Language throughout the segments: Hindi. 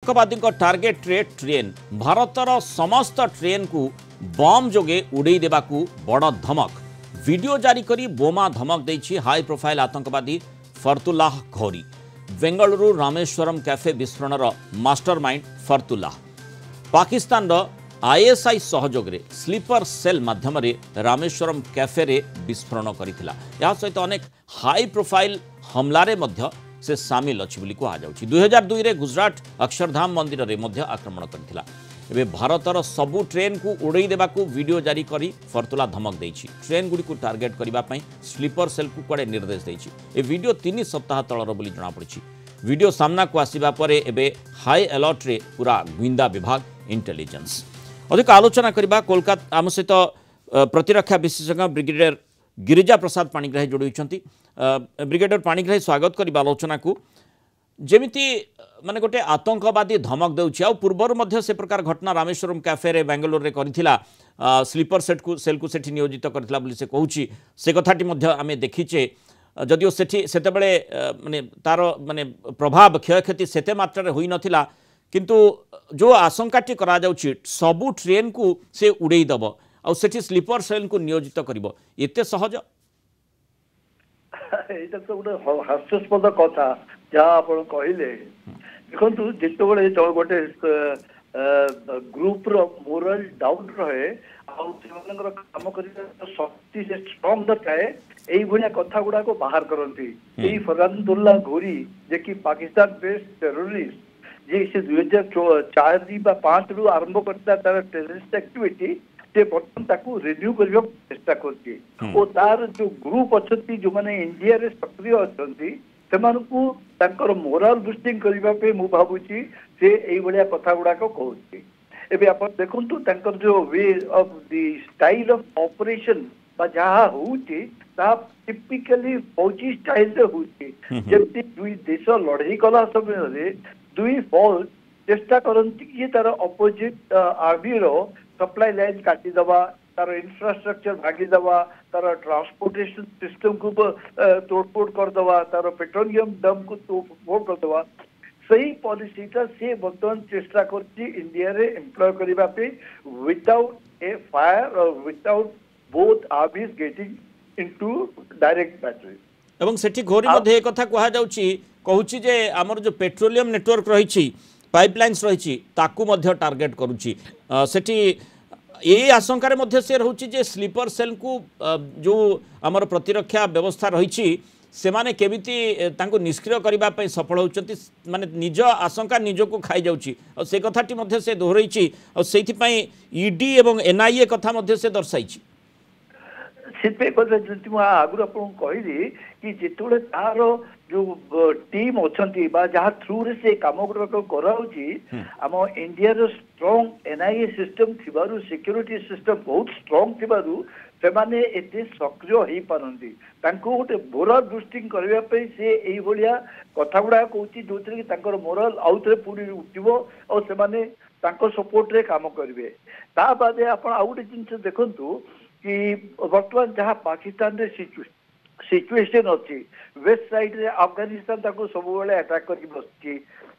आतंकवादी टार्गेट रे ट्रेन भारतर समस्त ट्रेन को बम जोगे उड़ई देबाकू बड़ धमक वीडियो जारी करी बोमा धमक देछि हाई प्रोफाइल आतंकवादी फरतुल्लाह घोरी। बेंगलुरु रामेश्वरम कैफे विस्फोरणर मास्टरमाइंड फरतुल्लाह पाकिस्तान आईएसआई सहयोग रे स्लीपर सेल माध्यम रामेश्वरम कैफे रे विस्फोरण करथिला। या सहित अनेक हाई प्रोफाइल हमलारे मध्य से सामिल अछि बोली कहा जाउछि। 2002 रे गुजरात अक्षरधाम मंदिर रे मध्य आक्रमण करथिला। एबे भारतर सबु ट्रेन को उड़ई देबाकू वीडियो जारी करी फरतुल्ला धमक देछि। ट्रेन गुडी को टार्गेट करिबा पई स्लीपर सेल को कुआडे निर्देश देछि। ए वीडियो 3 सप्ताह तळर बोली जणा पड़छि। वीडियो सामना को आसीबा परे एबे हाई अलर्ट रे पूरा गुइंदा विभाग इंटेलिजेंस। अधिक आलोचना करबा कोलकाता आम सहित प्रतिरक्षा विशेषज्ञ ब्रिगेडियर गिरिजा प्रसाद पाणिग्राही जोड़ी। ब्रिगेडियर पाणिग्राही स्वागत करबा आलोचना को। जेमिति माने गोटे आतंकवादी धमक देउछि आ पूर्वर मध्य से प्रकार घटना रामेश्वरम कैफे रे बेंगलुरु रे करिथिला। स्लीपर सेल को सेठी नियोजित करथिला बोली से कहूछि। से कथाटी मध्य आमे देखिचे जदिओ सेठी सेते बेले माने तार माने प्रभाव क्षयक्षति सेते मात्रा रे होई नथिला, किंतु जो आशंकाटी करा जाउछि सबु ट्रेन को से उड़ेई दब आ सेठी स्लीपर सेल को नियोजित करिवो एते सहज एटा तो गोटे हास्यास्पद कथा जहाँ आप कहले। देखो जिते गोटे ग्रुप मोरल डाउन रहे काम कर शक्ति से स्ट्रंग थाए यही कथा गुड़ा को बाहर करती। फरतुल्लाह घोरी जे कि पाकिस्तान बेस्ड टेरोरिस्ट जे से 2004-5 रु आरंभ करता तार टेररिस्ट एक्टिविटी से बर्तमान ताकू रिन्यू करने चेष्टा करती। और तार जो ग्रुप अच्छी जो मैंने इंडिया रे सक्रिय अच्छी से मोराल बुस्टिंग करने मु भावुची से यही कथा गुड़ाक कहूँ। एबे आप देखु जो way of the style of operation जहाँ होची टिपिकली फौजी स्टाइल रे होची। जबकि दुई देश लड़ाई कला समय दुई फौज चेष्टा करती कि तार अपोजिट आर्मी रो सप्लाई लाइन काटिदवा, तार इंफ्रास्ट्रक्चर भागीदवा, तार ट्रांसपोर्टेशन सिस्टम को तोड़फोड़ करदवा, तार पेट्रोलियम डम को तोड़फोड़ करदवा। सही पॉलिसीटा से बर्तमान चेष्टा करती इंडिया रे एम्प्लॉय करबा पे विदाउट ए फायर और without both आर्मीज getting into direct battery. एवं सेठी घोरी मध्ये एक कथा कहा जाउची कहूची जे हमर जो पेट्रोलियम नेटवर्क रहिछि पाइपलाइन्स रहिछि ताकू मध्ये टार्गेट करूची। सेठी ए आशंका रे मध्ये से रहउची जे स्लीपर सेल को जो हमर प्रतिरक्षा व्यवस्था रहिछि से माने केमिति तांको निष्क्रिय करिबा पई सफल होउचंती। माने निज आशंका निज को खाई जाउची और से कथाटी मध्ये से दोहरैछि और सेथि पई ईडी एवं एनआईए कथा मध्ये से दर्शाइछि। आगुरी आप कहली कि जिते तार जो टीम अच्छा जहाँ थ्रू रे से कम गुड़ाक कराऊँगी आम इंडिया स्ट्रंग एनआईए सिस्टम थिबारु सिक्योरिटी सिस्टम बहुत स्ट्रंग थिबारु से माने एते सक्रिय हो पारंती। तांको गोटे मोरल बुस्टिंग करबा पे से एई भलिया कथा गुडा कहूची जो कि तांकर मोरल आउतरे पूरी उठिबो और से माने तांको सपोर्ट रे काम करिवे। ता बादे आपण आउ गोटे जिंस देखंतु कि वर्तमान जहाँ पाकिस्तान रे सिचुएशन अच्छी वेस्ट साइड रे अफगानिस्तान ताको सब बेले अटैक करके बसची।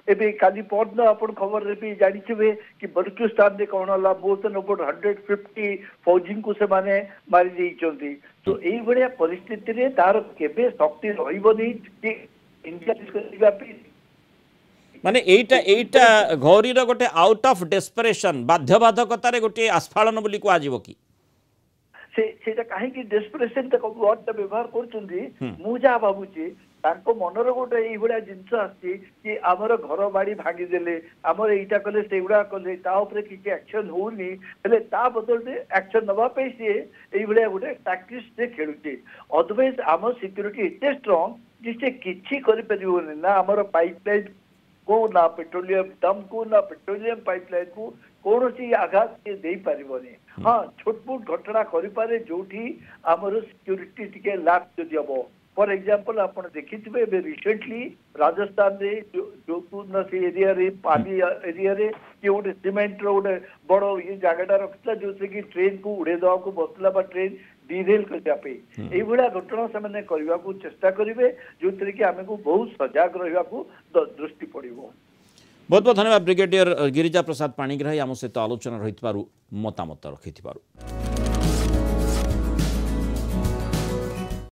एबे काली पौन अपन खबर रे भी जानिथिबे कि बलूचिस्तान रे कोन होला मोर देन अबाउट 150 फौजी को से माने मारी देइचंती। तो एई बढिया परिस्थिति रे तार केबे शक्ति रहिबनी कि इंडिया करबा पे माने एटा घोरी रो गोटे आउट ऑफ डेस्परेशन बाध्यबाधकता रे गोटे आस्फालन बोली को आजिवो कि से कहीं डेस्परेशन वर्ड व्यवहार कर भावुची मनर गोटे ये जिनस आसी कि आमर घर बाड़ी भांगीदेले आमर यहीटा कले से कले किसी एक्शन होनी बदल एक्शन नापी सी ये गोटे टैक्टिक्स से खेलुचे। अदरवाइज आम सिक्योरिटी एते स्ट्रंग कि से किछि करि परिबोनी ना आमर पाइपलाइन को ना पेट्रोलियम डम को ना पेट्रोलियम पाइपलाइन को कौन सी आघात दे पारिबनी। हाँ छोटमोट घटना करें जो आमर सिक्योरिटी टिके लैप जदि हम फॉर एग्जांपल आप देखिए रिसेंटली राजस्थान रे जोधपुर से एरिया रे पानी एरिया रे कि गोटे सीमेंट रोटे बड़ ये जगटा रखा जो कि ट्रेन को उड़े देवा को बसला ट्रेन डिरेल करने ये घटना से करने को चेष्टा करेंगे जो कि आमको बहुत सजग रहा दृष्टि पड़ो। बहुत बहुत धन्यवाद ब्रिगेडियर गिरिजा प्रसाद पाणिग्राही आम सहित आलोचना रही मतामत रखि।